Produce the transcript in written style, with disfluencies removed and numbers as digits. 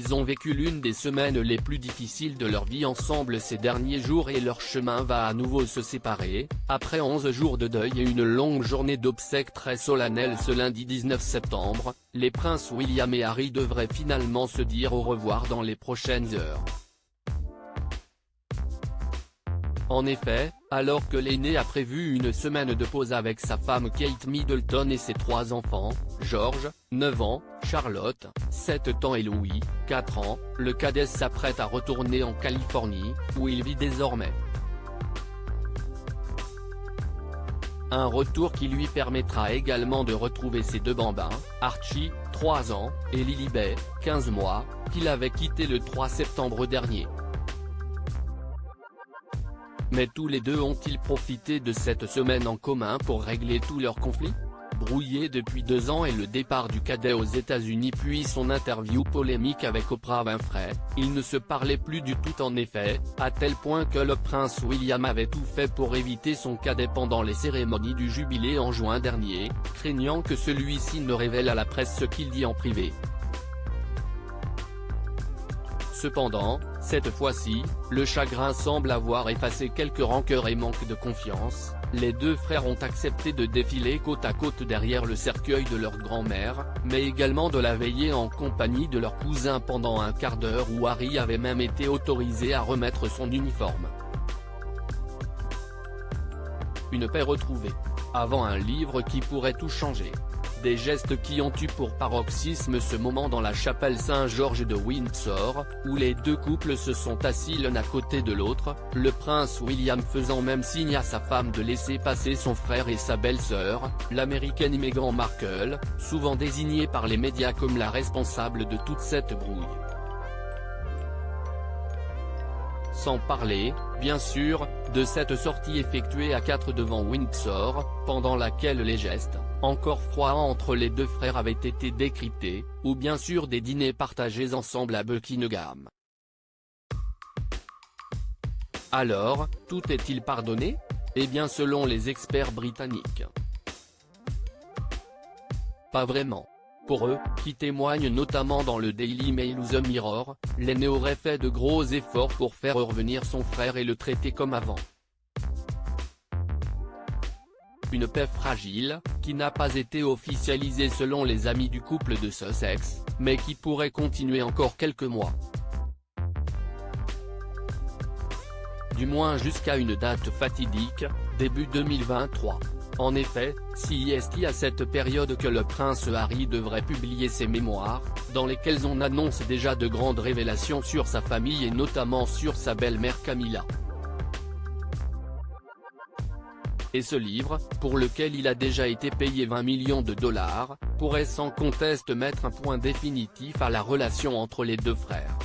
ils ont vécu l'une des semaines les plus difficiles de leur vie ensemble ces derniers jours et leur chemin va à nouveau se séparer, après 11 jours de deuil et une longue journée d'obsèques très solennelle ce lundi 19 septembre, les princes William et Harry devraient finalement se dire au revoir dans les prochaines heures. En effet, alors que l'aîné a prévu une semaine de pause avec sa femme Kate Middleton et ses 3 enfants, George, 9 ans, Charlotte, 7 ans et Louis, 4 ans, le cadet s'apprête à retourner en Californie, où il vit désormais. Un retour qui lui permettra également de retrouver ses 2 bambins, Archie, 3 ans, et Lilibet, 15 mois, qu'il avait quitté le 3 septembre dernier. Mais tous les deux ont-ils profité de cette semaine en commun pour régler tous leurs conflits ? Brouillés depuis 2 ans et le départ du cadet aux États-Unis puis son interview polémique avec Oprah Winfrey, ils ne se parlaient plus du tout en effet, à tel point que le prince William avait tout fait pour éviter son cadet pendant les cérémonies du jubilé en juin dernier, craignant que celui-ci ne révèle à la presse ce qu'il dit en privé. Cependant, cette fois-ci, le chagrin semble avoir effacé quelques rancœurs et manque de confiance, les 2 frères ont accepté de défiler côte à côte derrière le cercueil de leur grand-mère, mais également de la veiller en compagnie de leur cousin pendant un quart d'heure où Harry avait même été autorisé à remettre son uniforme. Une paix retrouvée. Avant un livre qui pourrait tout changer. Des gestes qui ont eu pour paroxysme ce moment dans la chapelle Saint-Georges de Windsor, où les 2 couples se sont assis l'un à côté de l'autre, le prince William faisant même signe à sa femme de laisser passer son frère et sa belle-sœur, l'américaine Meghan Markle, souvent désignée par les médias comme la responsable de toute cette brouille. Sans parler, bien sûr, de cette sortie effectuée à 4 devant Windsor, pendant laquelle les gestes, encore froids entre les 2 frères avaient été décryptés, ou bien sûr des dîners partagés ensemble à Buckingham. Alors, tout est-il pardonné ? Eh bien selon les experts britanniques. Pas vraiment. Pour eux, qui témoignent notamment dans le Daily Mail ou The Mirror, l'aîné aurait fait de gros efforts pour faire revenir son frère et le traiter comme avant. Une paix fragile, qui n'a pas été officialisée selon les amis du couple de Sussex, mais qui pourrait continuer encore quelques mois. Du moins jusqu'à une date fatidique, début 2023. En effet, c'est à cette période que le prince Harry devrait publier ses mémoires, dans lesquels on annonce déjà de grandes révélations sur sa famille et notamment sur sa belle-mère Camilla. Et ce livre, pour lequel il a déjà été payé 20 millions de dollars, pourrait sans conteste mettre un point définitif à la relation entre les 2 frères.